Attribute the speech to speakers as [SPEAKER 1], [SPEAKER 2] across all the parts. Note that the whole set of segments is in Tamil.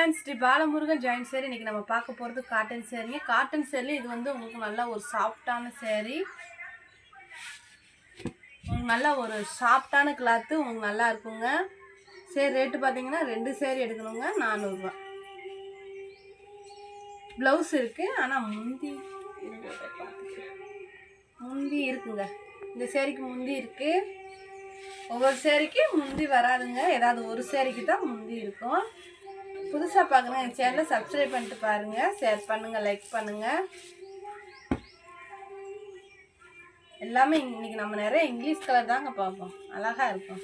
[SPEAKER 1] ஃப்ரெண்ட்ஸ், ஸ்ரீ பாலமுருகன் ஜாயின் சேரீ இன்றைக்கி நம்ம பார்க்க போகிறது காட்டன் சேரீங்க. காட்டன் சேரீ இது வந்து உங்களுக்கு நல்லா ஒரு சாஃப்டான சேரீ, உங்களுக்கு நல்லா ஒரு சாஃப்டான கிளாத்து உங்களுக்கு நல்லா இருக்குங்க. சரி, ரேட்டு பார்த்தீங்கன்னா 2 சேரீ எடுக்கணுங்க, 400 ரூபா. ப்ளவுஸ் இருக்குது, ஆனால் முந்தி இருக்குங்க. இந்த சேரீக்கு முந்தி இருக்குது. ஒவ்வொரு சேரீக்கு முந்தி வராதுங்க, ஏதாவது ஒரு சேரீக்கு தான் முந்தி இருக்கும். புதுசாக பார்க்குறேன், என் சேனலை சப்ஸ்கிரைப் பண்ணிட்டு பாருங்கள், ஷேர் பண்ணுங்கள், லைக் பண்ணுங்கள். எல்லாமே இன்றைக்கி நம்ம நிறைய இங்கிலீஷ் கலர் தாங்க பார்ப்போம், அழகாக இருக்கும்.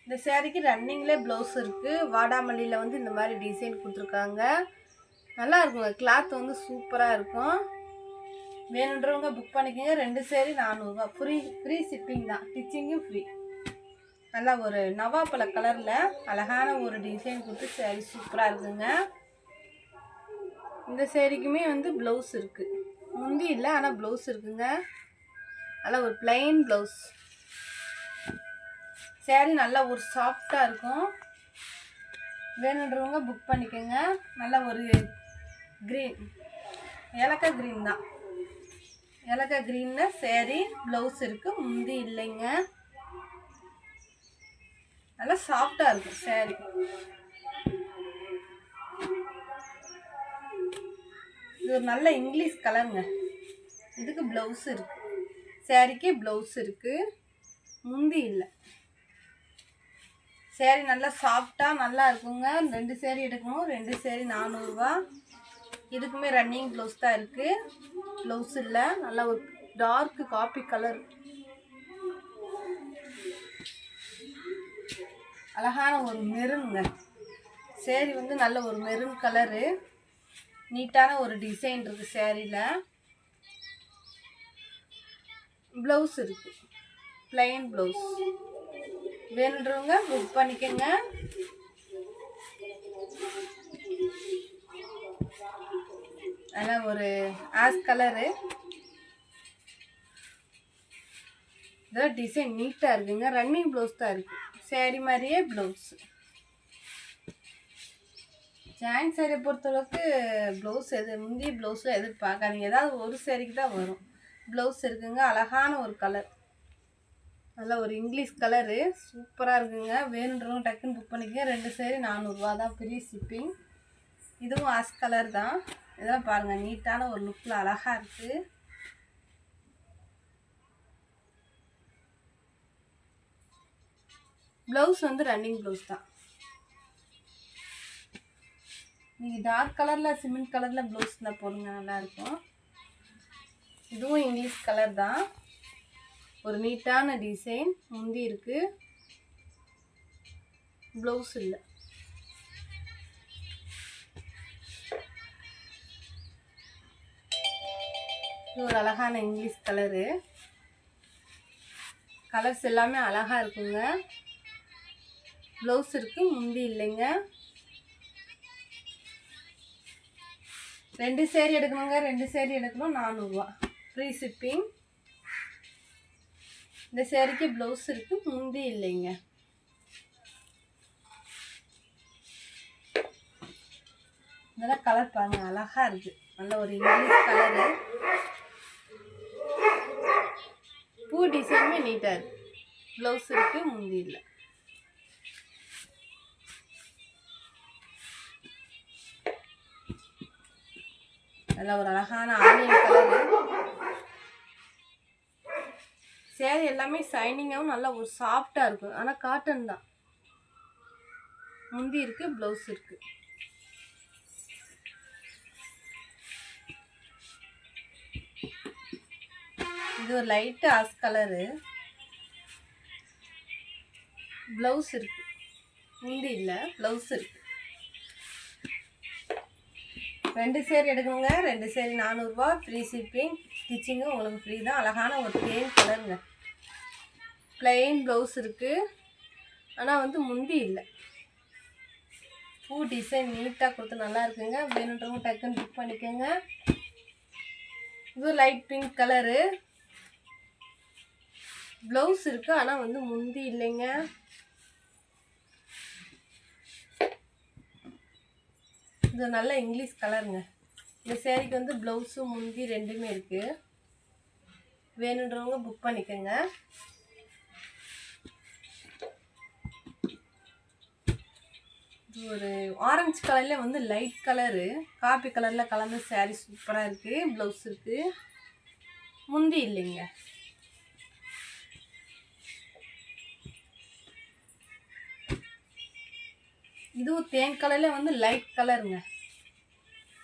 [SPEAKER 1] இந்த சேரீக்கு ரன்னிங்லேயே ப்ளவுஸ் இருக்குது. வாடாமல்லியில் வந்து இந்த மாதிரி டிசைன் கொடுத்துருக்காங்க, நல்லா இருக்குங்க. கிளாத் வந்து சூப்பராக இருக்கும். வேணுன்றவங்க புக் பண்ணிக்கோங்க. 2 சேரீ 400 ரூபா. ஃப்ரீ ஷிப்பிங் தான், ஸ்டிச்சிங்கும் ஃப்ரீ. நல்லா ஒரு நவாப்பழ கலரில் அழகான ஒரு டிசைன் கொடுத்து சேரீ சூப்பராக இருக்குங்க. இந்த சேரீக்குமே வந்து ப்ளவுஸ் இருக்குது, முந்தி இல்லை ஆனால் ப்ளவுஸ் இருக்குங்க. நல்லா ஒரு பிளைன் ப்ளவுஸ். சேரீ நல்லா ஒரு சாஃப்டாக இருக்கும். வேணுன்றவங்க புக் பண்ணிக்கோங்க. நல்லா ஒரு க்ரீன், ஏலக்காய் க்ரீன் தான், ஏலக்காய் க்ரீனில் சேரீ, ப்ளவுஸ் இருக்குது, முந்தி இல்லைங்க. நல்லா சாஃப்டாக இருக்கும் சேரீ. இது ஒரு நல்ல இங்கிலீஷ் கலருங்க. இதுக்கு ப்ளவுஸ் இருக்குது, சேரீக்கு ப்ளவுஸ் இருக்குது, முந்தி இல்லை. சேரீ நல்லா சாஃப்டாக நல்லா இருக்குங்க. 2 சேரீ எடுக்கணும், 2 சேரீ 400 ரூபா. இதுக்குமே ரன்னிங் ப்ளவுஸ் தான் இருக்குது, ப்ளவுஸ் இல்லை. நல்லா ஒரு டார்க் காப்பி கலர், அழகான ஒரு மெரூனுங்க. சேரீ வந்து நல்ல ஒரு மெரூன் கலரு, நீட்டான ஒரு டிசைன் இருக்குது சேரீயில். ப்ளவுஸ் இருக்குது, பிளைன் ப்ளவுஸ். வேணுன்றவங்க புக் பண்ணிக்கோங்க. நல்லா ஒரு ஆஷ் கலரு, இதெல்லாம் டிசைன் நீட்டாக இருக்குங்க. ரன்னிங் ப்ளவுஸ் தான் இருக்குது, சேரீ மாதிரியே ப்ளவுஸ். ஜாயின் சேரீயை பொறுத்தளவுக்கு ப்ளவுஸ் முந்தி ப்ளவுஸில் எதிர்பார்க்காதீங்க, ஏதாவது ஒரு சேரீக்கு தான் வரும். ப்ளவுஸ் இருக்குங்க, அழகான ஒரு கலர், நல்ல ஒரு இங்கிலீஷ் கலரு, சூப்பராக இருக்குங்க. வேணுன்றவங்க டக்குன்னு புக் பண்ணிக்கங்க. 2 சேரீ 400 ரூபா தான், ஃப்ரீ ஷிப்பிங். இதுவும் ஆஷ் கலர் தான். இதெல்லாம் பாருங்கள், நீட்டான ஒரு லுக்கில் அழகாக இருக்குது. ப்ளவுஸ் வந்து ரன்னிங் ப்ளவுஸ் தான். நீங்கள் டார்க் கலரில் சிமெண்ட் கலரில் ப்ளவுஸ் தான் போடுங்க, நல்லாயிருக்கும். இதுவும் இங்கிலீஷ் கலர் தான், ஒரு நீட்டான டிசைன், முந்தி இருக்குது, ப்ளவுஸ் இல்லை. இது ஒரு அழகான இங்கிலீஷ் கலரு. கலர்ஸ் எல்லாமே அழகாக இருக்குங்க. ப்ளவுஸ் இருக்குது, முந்தி இல்லைங்க. 2 சேரீ எடுக்கணுங்க, 2 சேரீ எடுக்கணும், 400 ரூபா, ஃப்ரீ ஷிப்பிங். இந்த சேரீக்கு ப்ளவுஸ் இருக்குது, முந்தி இல்லைங்க. இதெல்லாம் கலர் பாருங்க, அழகாக இருக்குது. நல்ல ஒரு இங்கிலீஷ் கலரு, பூ டிசைனுமே நீட்டாக இருக்குது. ப்ளவுஸ் இருக்குது, முந்தி இல்லை. நல்ல ஒரு அழகான ஆனியன் கலரு. சேரீ எல்லாமே ஷைனிங்காகவும் நல்லா ஒரு சாஃப்டாக இருக்கும், ஆனால் காட்டன் தான். முந்தி இருக்குது, ப்ளவுஸ் இருக்குது. இது ஒரு லைட்டு ஆஷ் கலரு, ப்ளவுஸ் இருக்குது, முந்தி இல்லை, ப்ளவுஸ் இருக்குது. 2 சேரீ எடுக்கணுங்க, 2 சேரீ 400 ரூபா, ஃப்ரீ ஷிப்பிங். ஸ்டிச்சிங்கும் உங்களுக்கு ஃப்ரீ தான். அழகான ஒரு பிளெயின் கலருங்க, பிளெயின் ப்ளவுஸ் இருக்குது, ஆனால் வந்து முந்தி இல்லை. பூ டிசைன் நீட்டாக கொடுத்து நல்லா இருக்குங்க. வேணுன்றவங்க டக்குன்னு புக் பண்ணிக்கோங்க. இது லைட் பிங்க் கலரு, ப்ளவுஸ் இருக்குது, ஆனால் வந்து முந்தி இல்லைங்க. இது நல்ல இங்கிலீஷ் கலருங்க. இந்த சேரீக்கு வந்து ப்ளவுஸு முந்தி ரெண்டுமே இருக்குது. வேணுன்றவங்க புக் பண்ணிக்கோங்க. இது ஒரு ஆரஞ்சு கலர்ல வந்து லைட் கலரு காப்பி கலரில் கலந்து சேரீ சூப்பராக இருக்குது. ப்ளவுஸ் இருக்குது, முந்தி இல்லைங்க. இதுவும் தேன் கலரில் வந்து லைட் கலருங்க.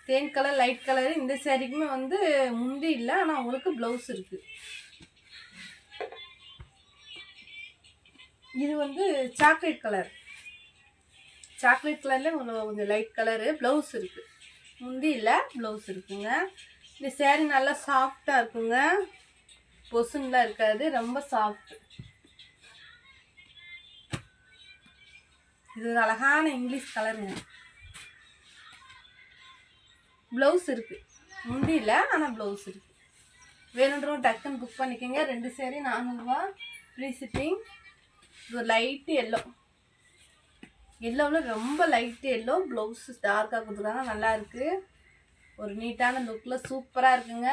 [SPEAKER 1] தேன் கலர் லைட் கலரு. இந்த சேரீக்குமே வந்து முந்தி இல்லை, ஆனால் உங்களுக்கு ப்ளவுஸ் இருக்குது. இது வந்து சாக்லேட் கலர். சாக்லேட் கலரில் கொஞ்சம் லைட் கலரு. ப்ளவுஸ் இருக்குது, முந்தி இல்லை, ப்ளவுஸ் இருக்குங்க. இந்த சேரீ நல்லா சாஃப்டாக இருக்குங்க, பொசுன்லாம் இருக்காது, ரொம்ப சாஃப்ட். இது ஒரு அழகான இங்கிலீஷ் கலருங்க. ப்ளவுஸ் இருக்குது, முந்தி இல்லை, ஆனால் ப்ளவுஸ் இருக்குது. வேணுன்றவங்க டக்குன்னு புக் பண்ணிக்கோங்க. 2 சேரீ 400 ரூபா, ஃப்ரீ ஷிப்பிங். இது லைட்டு எல்லோ, எல்லோவில் ரொம்ப லைட்டு எல்லோ, ப்ளவுஸ் டார்க்காக கொடுத்துருக்காங்க, நல்லா இருக்குது. ஒரு நீட்டான லுக்கில் சூப்பராக இருக்குங்க.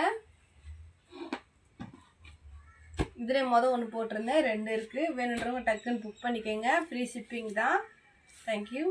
[SPEAKER 1] இதில் ஒன்று போட்டிருந்தேன், 2 இருக்குது. வேணுன்றவங்க டக்குன்னு புக் பண்ணிக்கோங்க. ஃப்ரீ ஷிப்பிங் தான். தேங்க்யூ.